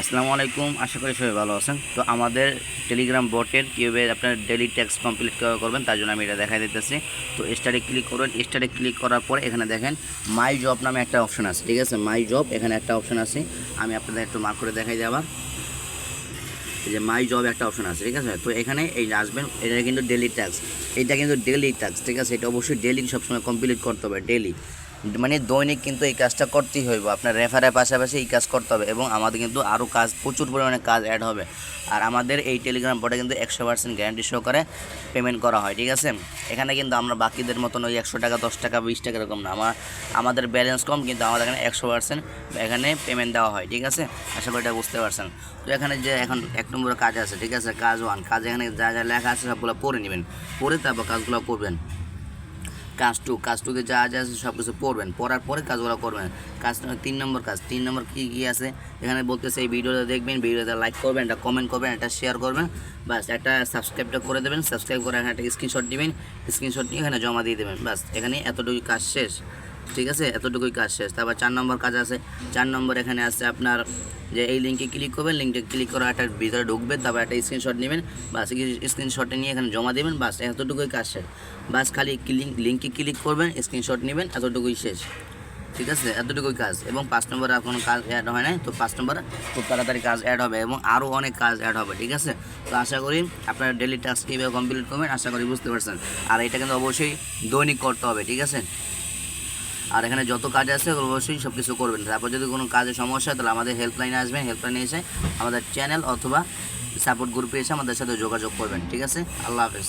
আসসালামু আলাইকুম, আশা করি সবাই ভালো আছেন। তো আমাদের টেলিগ্রাম বটের কীভাবে আপনার ডেইলি ট্যাক্স কমপ্লিট করবেন তার জন্য আমি এটা দেখাই দিতেছি। তো স্টার্টে ক্লিক করবেন। স্টার্টে ক্লিক করার পরে এখানে দেখেন মাই জব নামে একটা অপশন আছে, ঠিক আছে? মাই জব এখানে একটা অপশন আছে, আমি আপনাদের একটু মার্ক করে দেখাই দিই আবার। এই যে মাই জব একটা অপশন আছে, ঠিক আছে? তো এখানে এই আসবেন, এটা কিন্তু ডেইলি ট্যাক্স, এটা কিন্তু ডেইলি ট্যাক্স, ঠিক আছে? এটা অবশ্যই ডেইলি সবসময় কমপ্লিট করতে হবে, ডেইলি মানে দৈনিক কিন্তু এই কাজটা করতেই হইব। আপনার রেফারের পাশাপাশি এই কাজ করতে হবে এবং আমাদের কিন্তু আরও কাজ, প্রচুর পরিমাণে কাজ অ্যাড হবে। আর আমাদের এই টেলিগ্রাম বোর্ডে কিন্তু 100% গ্যারান্টি সহকারে পেমেন্ট করা হয়, ঠিক আছে? এখানে কিন্তু আমরা বাকিদের মতন ওই 100 টাকা, 10 টাকা, 20 টাকা এরকম না, আমাদের ব্যালেন্স কম, কিন্তু আমাদের এখানে 100% এখানে পেমেন্ট দেওয়া হয়, ঠিক আছে? আশা করি এটা বুঝতে পারছেন। তো এখানে যে এখন 1 নম্বরে কাজ আছে, ঠিক আছে? কাজ 1, কাজ এখানে যা যা লেখা আছে সবগুলো পড়ে নেবেন, পড়ে তারপর কাজগুলো করবেন। কাজ টুতে যা যা আছে সব কিছু পড়বেন, পড়ার পরে কাজগুলো করবেন। কাজ 3 নম্বর কাজ, 3 নম্বর কী আছে এখানে বলতেছে, এই ভিডিওটা দেখবেন, ভিডিওতে লাইক করবেন, একটা কমেন্ট করবেন, একটা শেয়ার করবেন, বাস একটা সাবস্ক্রাইবটা করে দেবেন। সাবস্ক্রাইব করে এখানে একটা স্ক্রিনশট দিবেন, স্ক্রিনশট নিয়ে এখানে জমা দিয়ে দেবেন, বাস এখানে এতটুকুই কাজ শেষ, ঠিক আছে? এতটুকুই কাজ শেষ। তারপর 4 নম্বর কাজ আছে। 4 নম্বর এখানে আছে আপনার যে এই লিঙ্কে ক্লিক করবেন, লিঙ্কে ক্লিক করে একটা ভিতরে ঢুকবেন, তারপর একটা স্ক্রিনশট নেবেন, বাস স্ক্রিনশটটা নিয়ে এখানে জমা দেবেন, বাস এতটুকুই কাজ শেষ। বাস খালি লিঙ্কে ক্লিক করবেন, স্ক্রিনশট নেবেন, এতটুকুই শেষ, ঠিক আছে? এতটুকুই কাজ। এবং 5 নম্বরে আর কোনো কাজ অ্যাড হয় নাই, তো 5 নম্বরে খুব তাড়াতাড়ি কাজ অ্যাড হবে এবং আরও অনেক কাজ অ্যাড হবে, ঠিক আছে? তো আশা করি আপনারা ডেলি টাস্ক কীভাবে কমপ্লিট করবেন আশা করি বুঝতে পারছেন। আর এটা কিন্তু অবশ্যই দৈনিক করতে হবে, ঠিক আছে? আর এখানে যত কাজ আছে অবশ্যই সব কিছু করবেন। তারপর যদি কোনো কাজে সমস্যা হয় তাহলে আমাদের হেল্পলাইনে আসবেন, হেল্পলাইনে এসে আমাদের চ্যানেল অথবা সাপোর্ট গ্রুপে এসে আমাদের সাথে যোগাযোগ করবেন, ঠিক আছে? আল্লাহ হাফেজ।